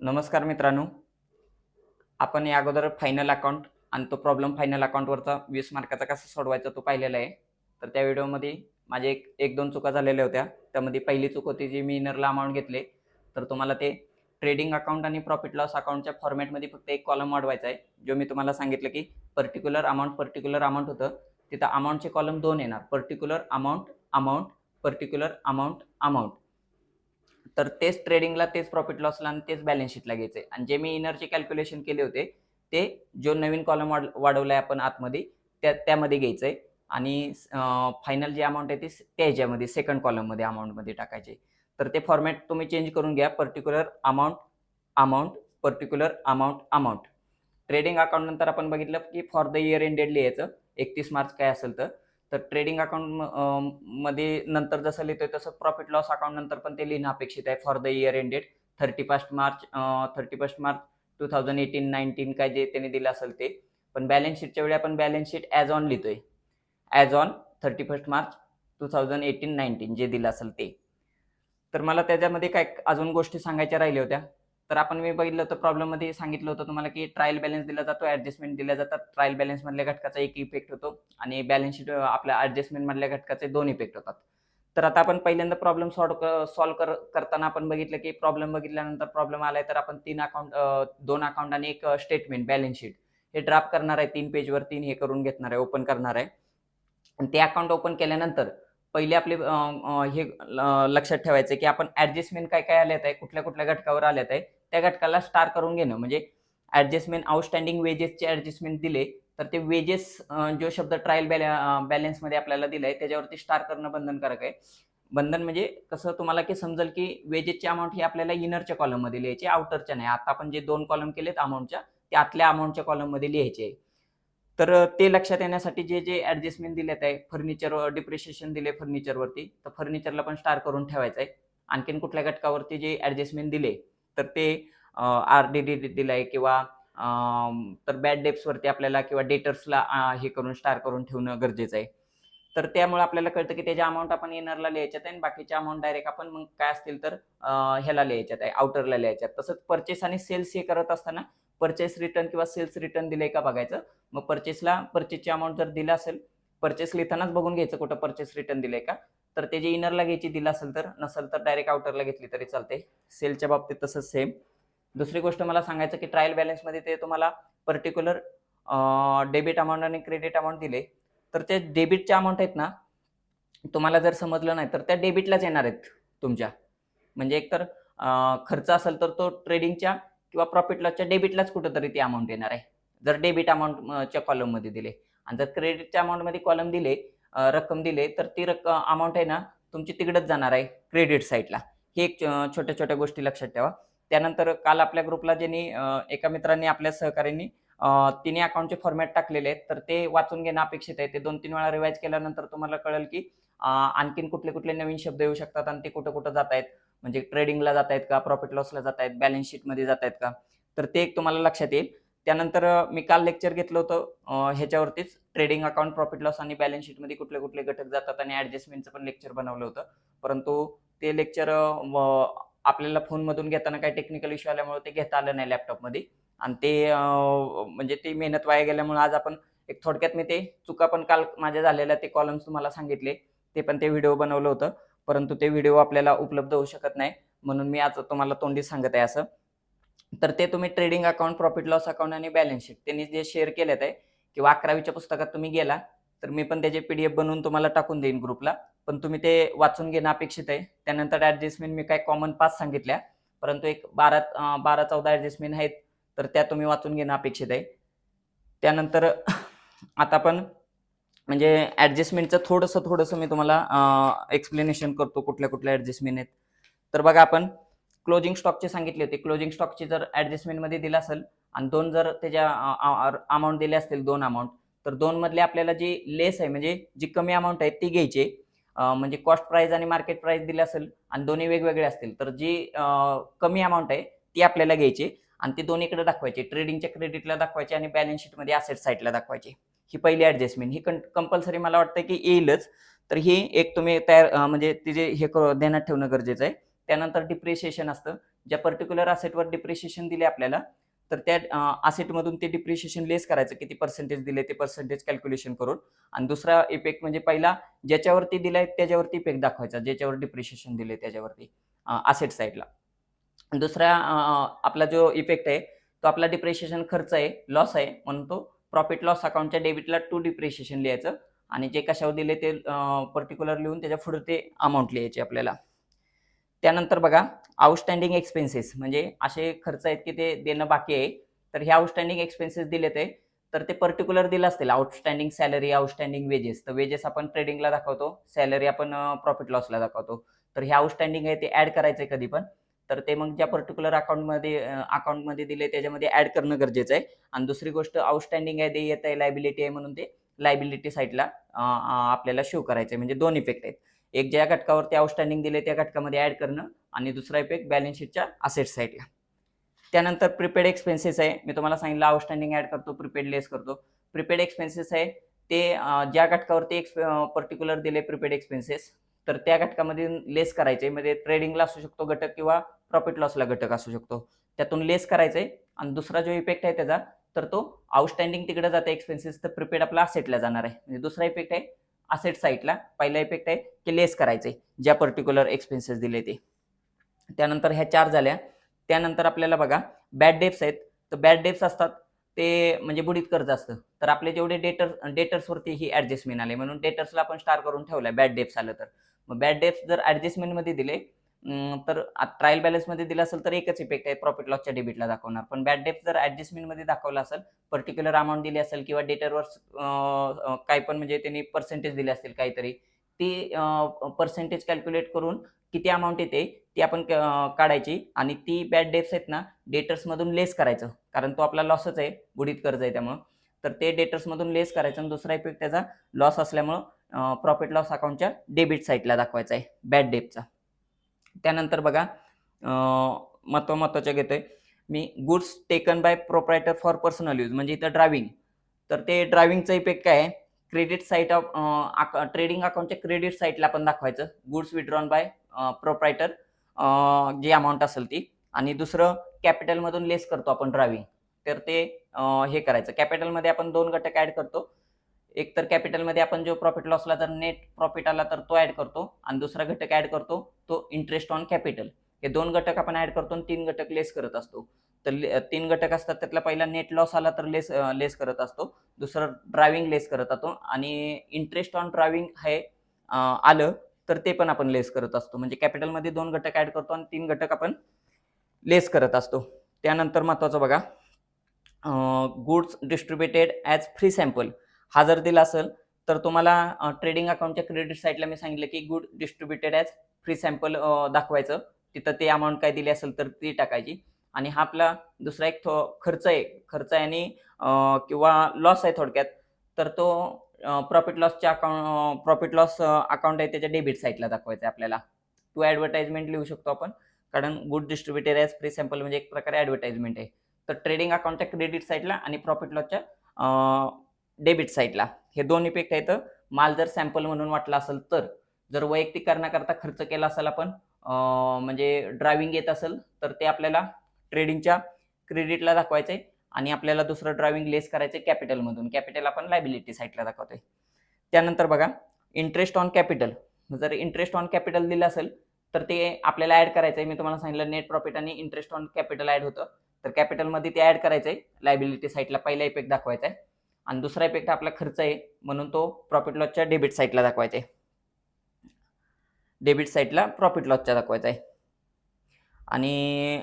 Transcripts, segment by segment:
नमस्कार मित्रांनो. आपण या अगोदर फायनल अकाउंट आणि तो प्रॉब्लेम फायनल अकाउंटवरचा 20 मार्काचा कसा सोडवायचा तो पाहिलेला आहे. तर त्या व्हिडिओमध्ये माझे एक 2 चुका झालेल्या होत्या. त्यामध्ये पहिली चूक होती जी मी इनरला अमाउंट घेतले. तर तुम्हाला ते ट्रेडिंग अकाउंट आणि प्रॉफिट लॉस अकाउंटच्या फॉर्मॅटमध्ये फक्त एक कॉलम वाढवायचा आहे. जो मी तुम्हाला सांगितलं की पर्टिक्युलर अमाउंट होतं. तिथं अमाउंटचे कॉलम 2 येणार. Particular amount, amount, particular amount, amount. तर तेच ट्रेडिंगला, तेच प्रॉफिट लॉसला आणि तेच बॅलन्स शीटला घ्यायचंय. आणि जे मी इनरचे कॅल्क्युलेशन केले होते ते जो नवीन कॉलम वाढवलाय आपण आतमध्ये त्यामध्ये घ्यायचंय. आणि फायनल जी अमाऊंट आहे ती त्या ह्याच्यामध्ये सेकंड कॉलममध्ये अमाऊंटमध्ये टाकायचे. तर ते फॉर्मॅट तुम्ही चेंज करून घ्या. Particular amount, amount, particular amount, amount. Trading account नंतर आपण बघितलं की फॉर द इयर एंडेड लिहायचं. 31 मार्च काय असेल तर ट्रेडिंग अकाउंट मध्ये नंतर जसं लिहितोय तसं प्रॉफिट लॉस अकाउंट नंतर पण ते लिहिणं अपेक्षित आहे. For the year ended 31 March 2018-19 काय जे त्यांनी दिलं असेल ते. पण बॅलन्स शीटच्या वेळी आपण बॅलन्स शीट ॲज ऑन लिहितोय. ॲज ऑन 31 मार्च 2018-19 जे दिलं असेल ते. तर मला त्याच्यामध्ये काय अजून गोष्टी सांगायच्या राहिल्या होत्या. तर आपण मी बघितलं होतं प्रॉब्लेममध्ये सांगितलं होतं तुम्हाला की ट्रायल बॅलन्स दिला जातो, ॲडजस्टमेंट दिल्या जातात. ट्रायल बॅलन्स मधल्या घटकाचा एक इफेक्ट होतो आणि बॅलन्स शीट आपल्या ॲडजस्टमेंट मधल्या घटकाचे 2 इफेक्ट होतात. तर आता आपण पहिल्यांदा प्रॉब्लेम सॉल्व्ह करताना आपण बघितलं की प्रॉब्लेम बघितल्यानंतर प्रॉब्लेम आलाय तर आपण 2 अकाउंट आणि एक स्टेटमेंट बॅलन्स शीट हे ड्राफ्ट करणार आहे. 3 पेजवर 3 हे करून घेणार आहे, ओपन करणार आहे. आणि ते अकाउंट ओपन केल्यानंतर पहिले आपले हे लक्षात ठेवायचं की आपण ॲडजस्टमेंट काय आल्यात आहे, कुठल्या घटकावर आल्यात आहे, त्या घटकाला स्टार करून घेणं. म्हणजे ॲडजस्टमेंट आउटस्टँडिंग वेजेसचे ॲडजस्टमेंट दिले तर ते वेजेस जो शब्द ट्रायल बॅलन्समध्ये आपल्याला दिलाय त्याच्यावरती स्टार करणं बंधनकारक आहे. बंधन म्हणजे कसं तुम्हाला की समजेल की वेजेसची अमाऊंट ही आपल्याला इनरच्या कॉलममध्ये लिहायची, आउटरच्या नाही. आता आपण जे 2 कॉलम केलेत अमाऊंटच्या ते आतल्या अमाऊंटच्या कॉलममध्ये लिहायचे आहे. तर ते लक्षात येण्यासाठी जे ॲडजस्टमेंट दिलेत आहे, फर्निचर डिप्रिशिएशन दिले फर्निचरवरती, तर फर्निचरला पण स्टार करून ठेवायचं आहे. आणखीन कुठल्या घटकावरती जे ॲडजस्टमेंट दिले, तर ते आर-डी-डी दिलाय किंवा तर बॅड डेब्ट्सवरती आपल्याला किंवा डेटर्सला हे करून स्टार करून ठेवणं गरजेचं आहे. तर त्यामुळे आपल्याला कळतं की त्याच्या अमाउंट आपण इनरला लिहायच्यात आहे आणि बाकीच्या अमाउंट डायरेक्ट आपण मग काय असतील तर ह्याला लिहायच्यात आहे, आउटरला लिहायच्यात. तसंच पर्चेस आणि सेल्स हे करत असताना पर्चेस रिटर्न किंवा सेल्स रिटर्न दिलंय का बघायचं. मग पर्चेसची अमाउंट जर दिला असेल, पर्चेस लिहितानाच बघून घ्यायचं कुठं पर्चेस रिटर्न दिलंय का. तर ते जे इनरला घ्यायची दिलं असेल तर, नसेल तर डायरेक्ट आउटरला घेतली तरी चालते. सेलच्या बाबतीत तसंच सेम. दुसरी गोष्ट मला सांगायचं की ट्रायल बॅलन्समध्ये ते तुम्हाला पर्टिक्युलर डेबिट अमाउंट आणि क्रेडिट अमाउंट दिले. तर ते डेबिटच्या अमाउंट आहेत ना, तुम्हाला जर समजलं नाही तर त्या डेबिटलाच येणार आहेत तुमच्या. म्हणजे एकतर खर्च असेल तर तो ट्रेडिंगच्या किंवा प्रॉफिट लॉसच्या डेबिटलाच कुठेतरी ती अमाउंट येणार आहे. जर डेबिट अमाउंटच्या कॉलममध्ये दिले आणि जर क्रेडिटच्या अमाउंटमध्ये कॉलम दिले, रक्कम दिले तर ती अमाउंट आहे ना तुमची तिकडेच जाणार आहे क्रेडिट साईडला. हे एक छोट्या-छोट्या गोष्टी लक्षात ठेवा. त्यानंतर काल आपल्या ग्रुपला ज्यांनी एका मित्रांनी आपल्या सहकाऱ्यांनी तिन्ही अकाउंटचे फॉर्मॅट टाकलेले आहेत. तर ते वाचून घेणं अपेक्षित आहे. ते 2-3 वेळा रिवाईज केल्यानंतर तुम्हाला कळेल की आणखीन कुठले नवीन शब्द येऊ शकतात आणि ते कुठं जातायत. म्हणजे ट्रेडिंगला जातायत का, प्रॉफिट लॉसला जातायत, बॅलन्स शीटमध्ये जातायत का? तर ते एक तुम्हाला लक्षात येईल. त्यानंतर मी काल लेक्चर घेतलं होतं ह्याच्यावरतीच ट्रेडिंग अकाउंट, प्रॉफिट लॉस आणि बॅलन्स शीटमध्ये कुठले घटक जातात आणि ॲडजस्टमेंटचं पण लेक्चर बनवलं होतं. परंतु ते लेक्चर आपल्याला फोनमधून घेताना काही टेक्निकल इश्यू आल्यामुळे ते घेता आलं नाही लॅपटॉपमध्ये आणि ते म्हणजे ती मेहनत वाया गेल्यामुळे आज आपण एक थोडक्यात मी ते चुका पण काल माझ्या झालेल्या ते कॉलम्स तुम्हाला सांगितले. ते व्हिडिओ बनवलं होतं. परंतु ते व्हिडिओ आपल्याला उपलब्ध होऊ शकत नाही. म्हणून मी आज तुम्हाला तोंडी सांगत आहे असं. तर ते तुम्ही trading account, profit loss account आणि बॅलन्स शीट त्यांनी जे शेअर केलेत आहे किंवा 11वीच्या पुस्तकात तुम्ही गेला, तर मी पण त्याचे पी बनवून तुम्हाला टाकून देईन ग्रुपला. पण तुम्ही ते वाचून घेणं अपेक्षित आहे. त्यानंतर ॲडजस्टमेंट मी काही कॉमन 5 सांगितल्या, परंतु एक 12-14 ॲडजस्टमेंट आहेत, तर त्या तुम्ही वाचून घेणं अपेक्षित आहे. त्यानंतर आता आपण म्हणजे ॲडजस्टमेंटचं थोडंसं मी तुम्हाला एक्सप्लेनेशन करतो कुठल्या ॲडजस्टमेंट आहेत. तर बघा आपण क्लोजिंग स्टॉकचे सांगितले होते. क्लोजिंग स्टॉकची जर ॲडजस्टमेंटमध्ये दिला असेल आणि 2 जर त्याच्या अमाउंट दिले असतील 2 अमाउंट, तर 2 मधले आपल्याला जी लेस आहे म्हणजे जी कमी अमाउंट आहे ती घ्यायची. म्हणजे कॉस्ट प्राईस आणि मार्केट प्राईस दिली असेल आणि दोन्ही वेगवेगळे असतील, तर जी कमी अमाउंट आहे ती आपल्याला घ्यायची आणि ती दोन्हीकडे दाखवायची. ट्रेडिंगच्या क्रेडिटला दाखवायची आणि बॅलन्स शीटमध्ये असेट साईडला दाखवायची. ही पहिली ॲडजस्टमेंट. ही कंपल्सरी मला वाटतं की येईलच. तर ही एक तुम्ही म्हणजे तिचे हे ध्यानात ठेवणं गरजेचं आहे. त्यानंतर डिप्रिशिएशन असतं. ज्या पर्टिक्युलर असेटवर डिप्रिशिएशन दिले आपल्याला, तर त्या असेटमधून ते डिप्रिशिएशन लेस करायचं, किती पर्सेंटेज दिले ते पर्सेंटेज कॅल्क्युलेशन करून. आणि दुसरा इफेक्ट म्हणजे पहिला ज्याच्यावरती दिलाय त्याच्यावरती इफेक्ट दाखवायचा, ज्याच्यावर डिप्रिशिएशन दिले त्याच्यावरती असेट साईडला. दुसरा आपला जो इफेक्ट आहे तो आपला डिप्रिशिएशन खर्च आहे, लॉस आहे, म्हणून तो प्रॉफिट लॉस अकाउंटच्या डेबिटला टू डिप्रिशिएशन लिहायचं आणि जे कशावर दिले ते पर्टिक्युलर लिहून त्याच्या पुढे ते अमाऊंट लिहायची आपल्याला. त्यानंतर बघा आउटस्टँडिंग एक्सपेन्सेस, म्हणजे असे खर्च आहेत की ते देणं बाकी आहे. तर हे आउटस्टँडिंग एक्सपेन्सेस दिले ते, तर ते पर्टिक्युलर दिलं असतील. Outstanding salary, outstanding wedges. तर वेजेस आपण ट्रेडिंगला दाखवतो, सॅलरी आपण प्रॉफिट लॉसला दाखवतो. तर हे आउटस्टँडिंग आहे ते ऍड करायचंय कधी पण. तर ते मग ज्या पर्टिक्युलर अकाउंटमध्ये दिले त्याच्यामध्ये ऍड करणं गरजेचं आहे. आणि दुसरी गोष्ट आउटस्टँडिंग आहे, देयता आहे, लायबिलिटी आहे, म्हणून ते लायबिलिटी साईडला आपल्याला शो करायचं आहे. म्हणजे दोन इफेक्ट आहेत. एक ज्या घटकावरती आउटस्टँडिंग दिले त्या घटकामध्ये ऍड करणं आणि दुसरा इफेक्ट बॅलन्स शीटच्या असेट साईडला. त्यानंतर प्रीपेड एक्सपेन्सेस आहे. मी तुम्हाला सांगितलं आउटस्टँडिंग ऍड करतो, प्रीपेड लेस करतो. प्रीपेड एक्सपेन्सेस आहे ते ज्या घटकावरती एक पर्टिक्युलर दिले प्रीपेड एक्सपेन्सेस, तर त्या घटकामध्ये लेस करायचे. म्हणजे ट्रेडिंगला असू शकतो घटक किंवा प्रॉफिट लॉसला घटक असू शकतो. त्यातून लेस करायचंय. आणि दुसरा जो इफेक्ट आहे त्याचा, तर तो आउटस्टँडिंग तिकडे जाते एक्सपेन्सेस, तर प्रीपेड आपला असेटला जाणार आहे. म्हणजे दुसरा इफेक्ट आहे असेट साईडला. पहिला इफेक्ट आहे की लेस करायचे ज्या पर्टिक्युलर एक्सपेन्सेस दिले ते. त्यानंतर ह्या 4 झाल्या. त्यानंतर आपल्याला बघा बॅड डेप्स आहेत. तर बॅड डेप्स असतात ते म्हणजे बुडीत कर्ज असतं. तर आपले जेवढे डेटर्सवरती ही ऍडजस्टमेंट आले, म्हणून डेटर्सला आपण स्टार करून ठेवलाय बॅड डेप्स आलं तर. मग बॅड डेप्स जर ऍडजस्टमेंटमध्ये दिले तर ट्रायल बॅलन्समध्ये दिलं असेल तर एकच इफेक्ट आहे, प्रॉफिट लॉसच्या डेबिटला दाखवणार. पण बॅड डेप्स जर ऍडजस्टमेंटमध्ये दाखवलं असेल, पर्टिक्युलर अमाऊंट दिली असेल किंवा डेटरवर काही पण म्हणजे त्यांनी पर्सेंटेज दिले असतील काहीतरी, ती पर्सेंटेज कॅल्क्युलेट करून किती अमाऊंट येते ती आपण काढायची आणि ती बॅड डेप्स आहेत ना डेटर्समधून लेस करायचं, कारण तो आपला लॉसच आहे, बुडीत कर्ज आहे त्यामुळं. तर ते डेटर्समधून लेस करायचं आणि दुसरा इफेक्ट त्याचा लॉस असल्यामुळं प्रॉफिट लॉस अकाउंटच्या डेबिट साईडला दाखवायचा आहे बॅड डेपचा. त्यानंतर बघा महत्वाच्या घेतोय मी, goods taken by proprietor for personal use, म्हणजे इथं ड्रायव्हिंग. तर ते ड्रायव्हिंगचा इफेक्ट काय आहे, क्रेडिट साईट ऑफ ट्रेडिंग अकाउंटच्या क्रेडिट साईटला आपण दाखवायचं गुड्स विड्रॉन बाय प्रोप्रायटर जी अमाऊंट असेल ती. आणि दुसरं कॅपिटलमधून लेस करतो आपण ड्रायव्हिंग, तर ते हे करायचं. कॅपिटलमध्ये आपण 2 घटक ऍड करतो. एक तर कॅपिटलमध्ये आपण जो प्रॉफिट लॉसला जर नेट प्रॉफिट आला तर तो ऍड करतो आणि दुसरा घटक ऍड करतो तो इंटरेस्ट ऑन कॅपिटल. हे 2 घटक आपण ऍड करतो आणि 3 घटक लेस करत असतो. तर 3 घटक असतात, त्यातला पहिला नेट लॉस आला तर लेस करत असतो, दुसरं ड्रायव्हिंग लेस करत असतो आणि इंटरेस्ट ऑन ड्रायव्हिंग हे आलं तर ते पण आपण लेस करत असतो. म्हणजे कॅपिटलमध्ये 2 घटक ऍड करतो आणि 3 घटक आपण लेस करत असतो. त्यानंतर महत्वाचं बघा goods distributed as free sample, हा जर दिला असेल तर तुम्हाला ट्रेडिंग अकाउंटच्या क्रेडिट साईडला मी सांगितलं की good distributed as free sample दाखवायचं. तिथं ते अमाऊंट काय दिली असेल तर ती टाकायची. आणि हा आपला दुसरा एक खर्च आहे आणि किंवा लॉस आहे थोडक्यात, तर तो प्रॉफिट लॉसच्या प्रॉफिट लॉस अकाउंट आहे त्याच्या डेबिट साईडला दाखवायचं आहे आपल्याला. टू ॲडव्हर्टाइजमेंट लिहू शकतो आपण, कारण good distributed as free sample म्हणजे एक प्रकारे ॲडव्हर्टाइजमेंट आहे. तर ट्रेडिंग अकाउंटच्या क्रेडिट साईडला आणि प्रॉफिट लॉसच्या डेबिट साईडला हे 2 इफेक्ट आहेत. माल जर सॅम्पल म्हणून वाटला असेल तर, जर वैयक्तिक करण्याकरता खर्च केला असेल आपण म्हणजे ड्रायव्हिंग येत असेल तर ते आपल्याला ट्रेडिंगच्या क्रेडिटला दाखवायचंय आणि आपल्याला दुसरं ड्रायव्हिंग लेस करायचंय कॅपिटलमधून. कॅपिटल आपण लायबिलिटी साईडला दाखवतोय. त्यानंतर बघा इंटरेस्ट ऑन कॅपिटल, जर इंटरेस्ट ऑन कॅपिटल दिलं असेल तर ते आपल्याला ऍड करायचंय. मी तुम्हाला सांगितलं नेट प्रॉफिट आणि इंटरेस्ट ऑन कॅपिटल ऍड होतं, तर कॅपिटलमध्ये ते ऍड करायचंय. लायबिलिटी साईडला पहिला इफेक्ट दाखवायचा आहे आणि दुसरा इफेक्ट आपला खर्च आहे म्हणून तो प्रॉफिट लॉसच्या डेबिट साईडला दाखवायचा आहे. डेबिट साईडला प्रॉफिट लॉसच्या दाखवायचा आहे. आणि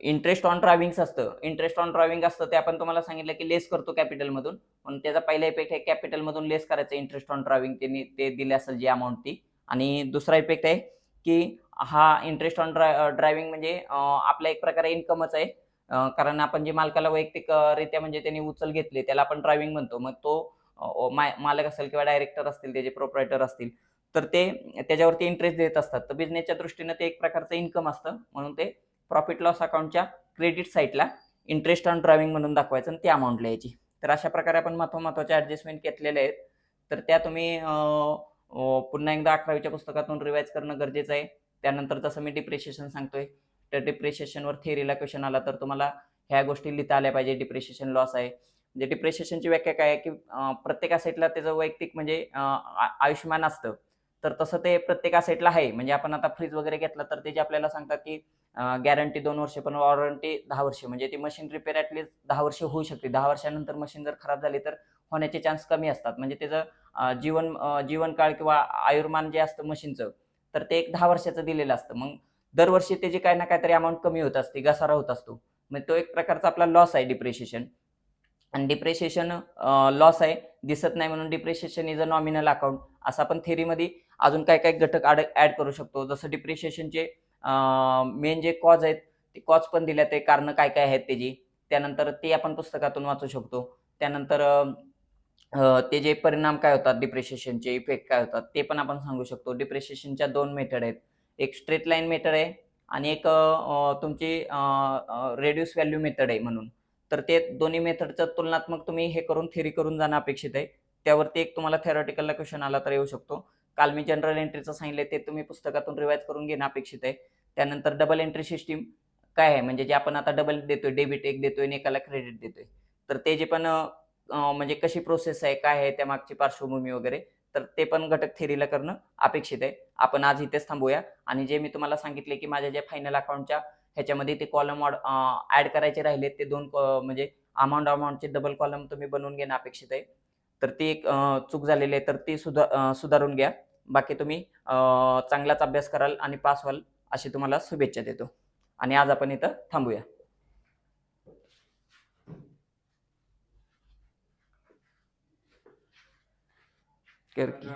इंटरेस्ट ऑन ड्रायव्हिंग असतं, इंटरेस्ट ऑन ड्रायव्हिंग असतं ते आपण तुम्हाला सांगितलं की लेस करतो कॅपिटलमधून, म्हणून त्याचा पहिला इफेक्ट आहे कॅपिटलमधून लेस करायचं इंटरेस्ट ऑन ड्रायव्हिंग, त्यांनी ते दिले असेल जी अमाऊंट ती. आणि दुसरा इफेक्ट आहे की हा इंटरेस्ट ऑन ड्रायव्हिंग म्हणजे आपला एक प्रकारे इन्कमच आहे, कारण आपण जे मालकाला वैयक्तिक रित्या म्हणजे त्यांनी उचल घेतली त्याला आपण ड्रायव्हिंग म्हणतो. मग तो मालक असेल किंवा डायरेक्टर असतील, त्याचे प्रोप्रायटर असतील, तर ते त्याच्यावरती इंटरेस्ट देत असतात. तर बिझनेसच्या दृष्टीने ते एक प्रकारचं इन्कम असतं, म्हणून ते प्रॉफिट लॉस अकाउंटच्या क्रेडिट साईडला इंटरेस्ट ऑन ड्रायव्हिंग म्हणून दाखवायचं आणि ती अमाऊंट लिहायची. तर अशा प्रकारे आपण महत्त्वाच्या ऍडजस्टमेंट घेतलेल्या आहेत. तर त्या तुम्ही पुन्हा एकदा 11वीच्या पुस्तकातून रिवाइज करणं गरजेचं आहे. त्यानंतर जसं मी डिप्रिशिएशन सांगतोय तर डिप्रिशिएशनवर थिअरीला क्वेश्चन आला तर तुम्हाला ह्या गोष्टी लिहिता आल्या पाहिजे. डिप्रिशिएशन लॉस आहे. म्हणजे डिप्रिशिएशनची व्याख्या काय आहे, की प्रत्येक असेटला त्याचं वैयक्तिक म्हणजे आयुष्यमान असतं. तर तसं ते प्रत्येक असेटला आहे. म्हणजे आपण आता फ्रीज वगैरे घेतला तर त्याची आपल्याला सांगतात, की गॅरंटी 2 वर्ष पण वॉरंटी 10 वर्ष. म्हणजे ती मशीन रिपेअर ॲटलीस्ट 10 वर्ष होऊ शकते. 10 वर्षानंतर मशीन जर खराब झाली तर होण्याचे चान्स कमी असतात. म्हणजे त्याचं जीवनकाळ किंवा आयुर्मान जे असतं मशीनचं, तर ते एक 10 वर्षाचं दिलेलं असतं. मग दरवर्षी त्याची काही ना काहीतरी अमाउंट कमी होत असते, घसारा होत असतो. मग तो एक प्रकारचा आपला लॉस आहे डिप्रिशिएशन. आणि डिप्रिशिएशन लॉस आहे, दिसत नाही म्हणून depreciation is a nominal account असं आपण थिअरीमध्ये अजून काय घटक ॲड करू शकतो. जसं डिप्रिशिएशनचे मेन जे कॉज आहेत, ते कॉज पण दिल्यात आहे, कारणं काय आहेत त्याची. त्यानंतर ते आपण पुस्तकातून वाचू शकतो. त्यानंतर ते जे परिणाम काय होतात डिप्रिशिएशनचे, इफेक्ट काय होतात, ते पण आपण सांगू शकतो. डिप्रिशिएशनच्या 2 मेथड आहेत. एक स्ट्रेट लाईन मेथड आहे आणि एक तुमची रेड्यूस व्हॅल्यू मेथड आहे म्हणून. तर ते दोन्ही मेथडचं तुलनात्मक तुम्ही हे करून थिअरी करून जाणं अपेक्षित आहे. त्यावरती एक तुम्हाला थिअरेटिकलला क्वेश्चन आला तर येऊ शकतो. काल मी जनरल एंट्रीचं सांगितलंय ते तुम्ही पुस्तकातून रिवाईज करून घेणं अपेक्षित आहे. त्यानंतर डबल एंट्री सिस्टम काय आहे, म्हणजे जे आपण आता डबल देतोय, डेबिट एक देतोय आणि एकाला क्रेडिट देतोय. तर ते जे पण म्हणजे कशी प्रोसेस आहे, काय आहे, त्यामागची पार्श्वभूमी वगैरे, तर ते पण घटक थिअरीला करणं अपेक्षित आहे. आपण आज इथेच थांबूया आणि जे मी तुम्हाला सांगितले, की माझ्या ज्या फायनल अकाउंटच्या ह्याच्यामध्ये ते कॉलम ॲड करायचे राहिले ते 2 म्हणजे अमाउंटचे डबल कॉलम तुम्ही बनवून घेणं अपेक्षित आहे. तर ती एक चूक झालेली आहे, तर ती सुधारून घ्या. बाकी तुम्ही चांगलाच अभ्यास कराल आणि पास व्हाल अशी तुम्हाला शुभेच्छा देतो. आणि आज आपण इथं थांबूया. कर की.